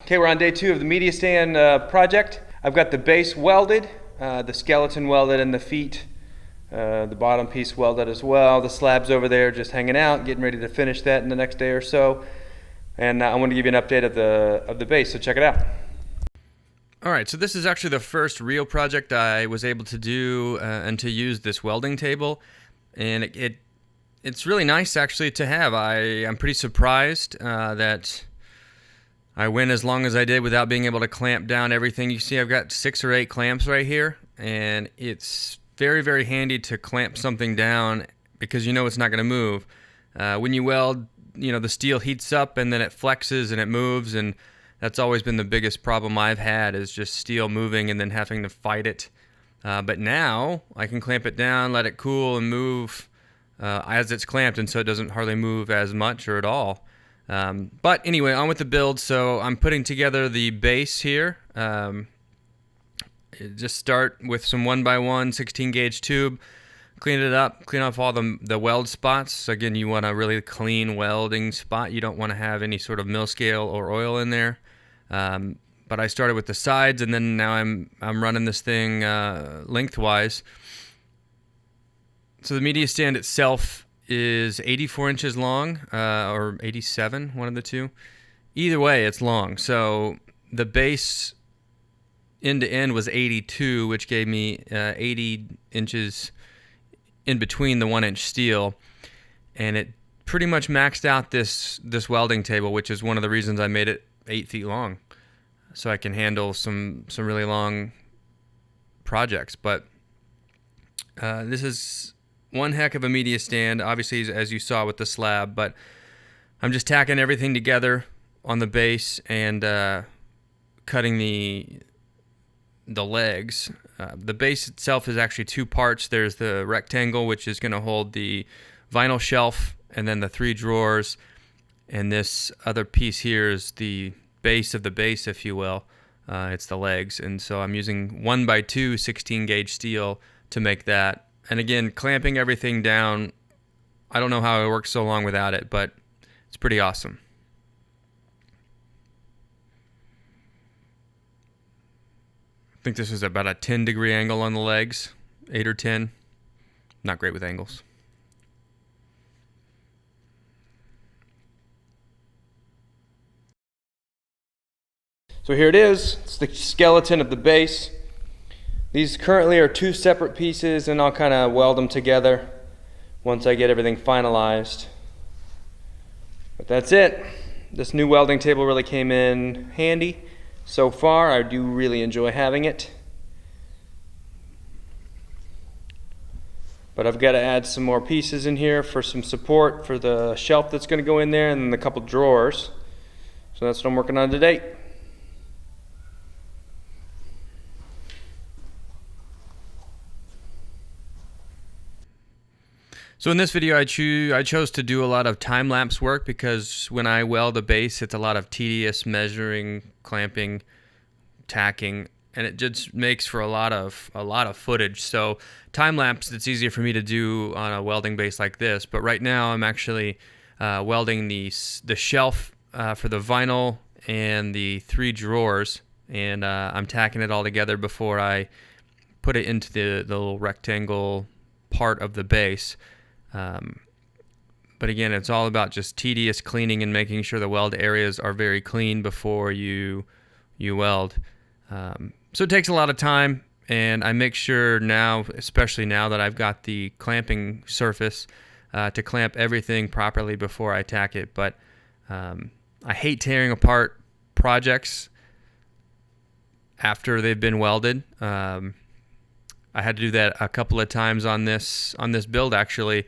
Okay, we're on day 2 of the media stand project. I've got the base welded, the skeleton welded, and the feet, the bottom piece welded as well. The slab's over there just hanging out, getting ready to finish that in the next day or so. And I want to give you an update of the base, so check it out. Alright, so this is actually the first real project I was able to do and to use this welding table. And it's really nice actually to have. I'm pretty surprised that I went as long as I did without being able to clamp down everything. You see I've got 6 or 8 clamps right here, and it's very, very handy to clamp something down because you know it's not going to move. When you weld, you know, the steel heats up and then it flexes and it moves, and that's always been the biggest problem I've had, is just steel moving and then having to fight it. But now I can clamp it down, let it cool and move as it's clamped, and so it doesn't hardly move as much or at all. But anyway, on with the build. So I'm putting together the base here. Just start with some 1x1 16 gauge tube, clean it up, clean off all the weld spots. So again, you want a really clean welding spot. You don't want to have any sort of mill scale or oil in there. But I started with the sides, and then now I'm running this thing lengthwise. So the media stand itself is 84 inches long, or 87, one of the two. Either way, it's long. So the base end to end was 82, which gave me 80 inches in between the 1-inch steel, and it pretty much maxed out this welding table, which is one of the reasons I made it 8 feet long, so I can handle some really long projects. But this is one heck of a media stand, obviously, as you saw with the slab, but I'm just tacking everything together on the base and cutting the legs. The base itself is actually 2 parts. There's the rectangle, which is going to hold the vinyl shelf, and then the 3 drawers, and this other piece here is the base of the base, if you will. It's the legs, and so I'm using 1x2 16 gauge steel to make that. And again, clamping everything down, I don't know how I worked so long without it, but it's pretty awesome. I think this is about a 10-degree angle on the legs, 8 or 10. Not great with angles. So here it is. It's the skeleton of the base. These currently are 2 separate pieces, and I'll kind of weld them together once I get everything finalized. But that's it. This new welding table really came in handy so far. I do really enjoy having it. But I've got to add some more pieces in here for some support for the shelf that's going to go in there, and then a couple drawers. So that's what I'm working on today. So in this video, I chose to do a lot of time-lapse work because when I weld a base, it's a lot of tedious measuring, clamping, tacking, and it just makes for a lot of footage. So time-lapse, it's easier for me to do on a welding base like this. But right now, I'm actually welding the shelf for the vinyl and the 3 drawers, and I'm tacking it all together before I put it into the little rectangle part of the base. But again, it's all about just tedious cleaning and making sure the weld areas are very clean before you weld. So it takes a lot of time, and I make sure now, especially now that I've got the clamping surface, to clamp everything properly before I tack it. But I hate tearing apart projects after they've been welded. I had to do that a couple of times on this build, actually.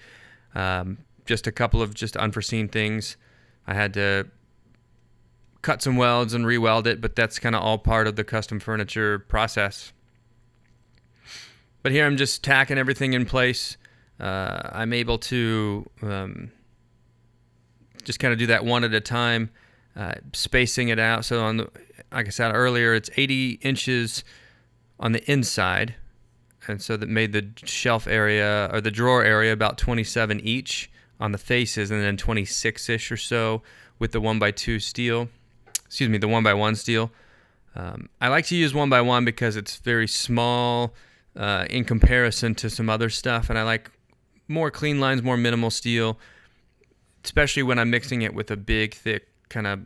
Just a couple of unforeseen things. I had to cut some welds and re-weld it, but that's kind of all part of the custom furniture process. But here I'm just tacking everything in place. I'm able to just kind of do that one at a time, spacing it out. So like I said earlier, it's 80 inches on the inside. And so that made the shelf area, or the drawer area, about 27 each on the faces, and then 26-ish or so with the 1x2 steel. excuse me, the 1x1 steel. I like to use 1x1 because it's very small in comparison to some other stuff, and I like more clean lines, more minimal steel, especially when I'm mixing it with a big, thick, kind of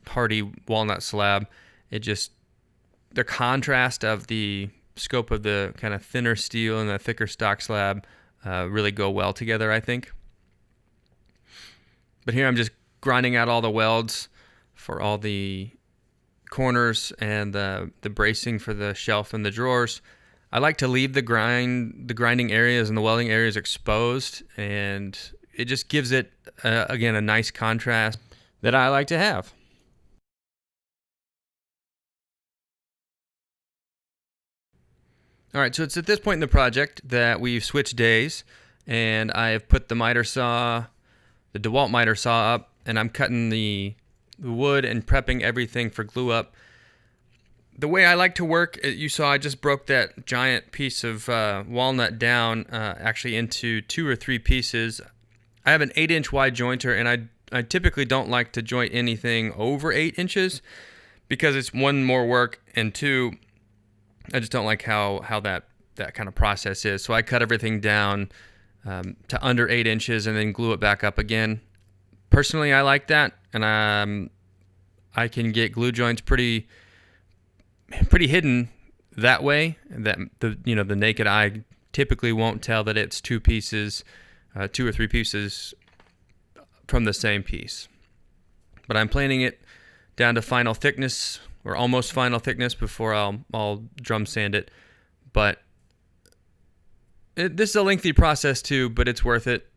hardy walnut slab. The contrast of the scope of the kind of thinner steel and the thicker stock slab really go well together, I think. But here I'm just grinding out all the welds for all the corners and the bracing for the shelf and the drawers. I like to leave the grinding areas and the welding areas exposed, and it just gives it, again, a nice contrast that I like to have. All right, so it's at this point in the project that we've switched days, and I've put the miter saw, the DeWalt miter saw up, and I'm cutting the wood and prepping everything for glue up. The way I like to work, you saw I just broke that giant piece of walnut down actually into 2 or 3 pieces. I have an 8-inch wide jointer, and I typically don't like to joint anything over 8 inches because it's, 1, more work, and 2, I just don't like how that kind of process is. So I cut everything down to under 8 inches and then glue it back up again. Personally, I like that, and I can get glue joints pretty hidden that way. That the naked eye typically won't tell that it's 2 pieces, 2 or 3 pieces from the same piece. But I'm planing it down to final thickness, or almost final thickness, before I'll drum sand it. But this is a lengthy process too, but it's worth it.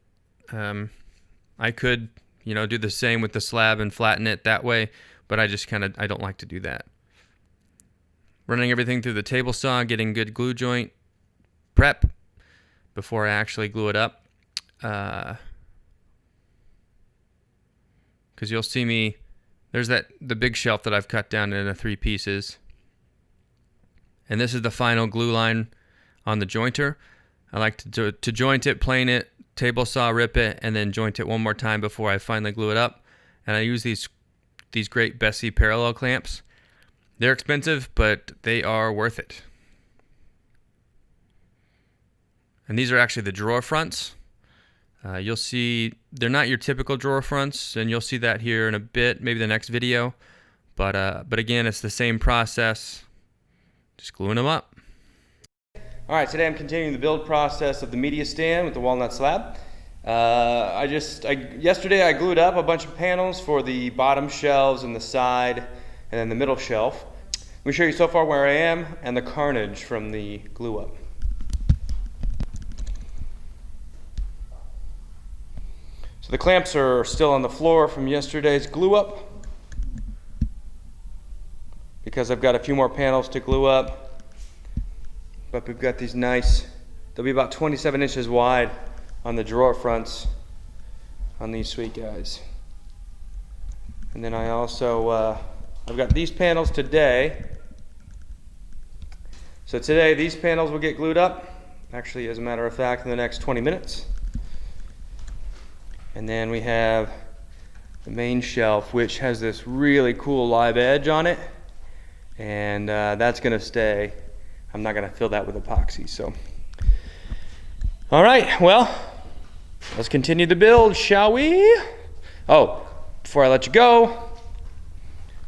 I could, do the same with the slab and flatten it that way, but I don't like to do that. Running everything through the table saw, getting good glue joint prep before I actually glue it up. Because you'll see me, there's the big shelf that I've cut down into 3 pieces. And this is the final glue line on the jointer. I like to joint it, plane it, table saw rip it, and then joint it one more time before I finally glue it up. And I use these great Bessie parallel clamps. They're expensive, but they are worth it. And these are actually the drawer fronts. You'll see they're not your typical drawer fronts, and you'll see that here in a bit, maybe the next video. But again, it's the same process, just gluing them up. All right, today I'm continuing the build process of the media stand with the walnut slab. Yesterday I glued up a bunch of panels for the bottom shelves and the side, and then the middle shelf. Let me show you so far where I am and the carnage from the glue up. So the clamps are still on the floor from yesterday's glue up, because I've got a few more panels to glue up. But we've got these nice, they'll be about 27 inches wide on the drawer fronts on these sweet guys. And then I also, I've got these panels today. So today these panels will get glued up, actually, as a matter of fact, in the next 20 minutes. And then we have the main shelf, which has this really cool live edge on it, and that's gonna stay. I'm not gonna fill that with epoxy, so. All right, well, let's continue the build, shall we? Oh, before I let you go,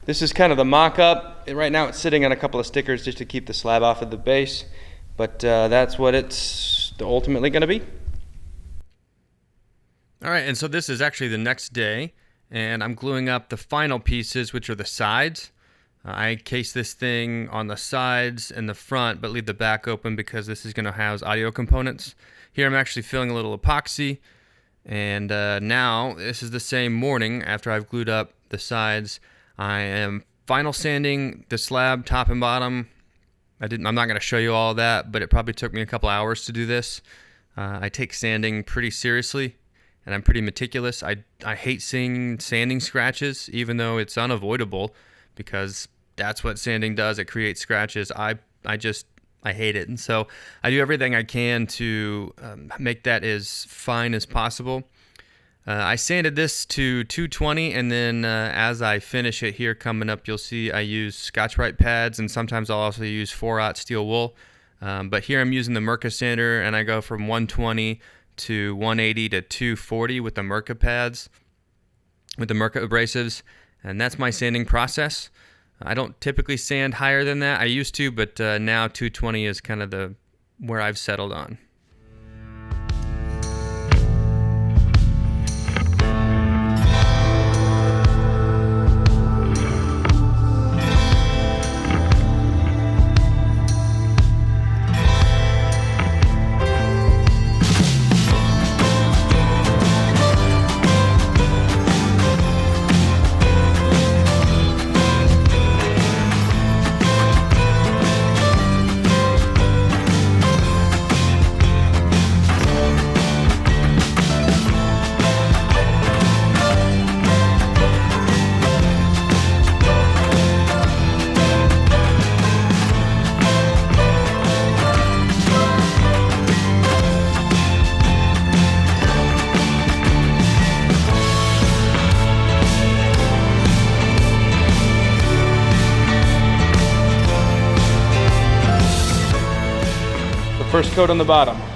this is kind of the mock-up. Right now it's sitting on a couple of stickers just to keep the slab off of the base, but that's what it's ultimately gonna be. All right, and so this is actually the next day, and I'm gluing up the final pieces, which are the sides. I case this thing on the sides and the front, but leave the back open because this is gonna house audio components. Here I'm actually filling a little epoxy, and now this is the same morning after I've glued up the sides. I am final sanding the slab top and bottom. I'm not going to show you all of that, but it probably took me a couple hours to do this. I take sanding pretty seriously, and I'm pretty meticulous. I hate seeing sanding scratches, even though it's unavoidable, because that's what sanding does. It creates scratches. I hate it, and so I do everything I can to make that as fine as possible. I sanded this to 220, and then as I finish it here coming up, you'll see I use Scotch-Brite pads, and sometimes I'll also use 4/0 steel wool. But here I'm using the Mirka sander, and I go from 120 to 180 to 240 with the Mirka pads, with the Mirka abrasives, and that's my sanding process. I don't typically sand higher than that. I used to, but now 220 is kind of where I've settled on. First coat on the bottom.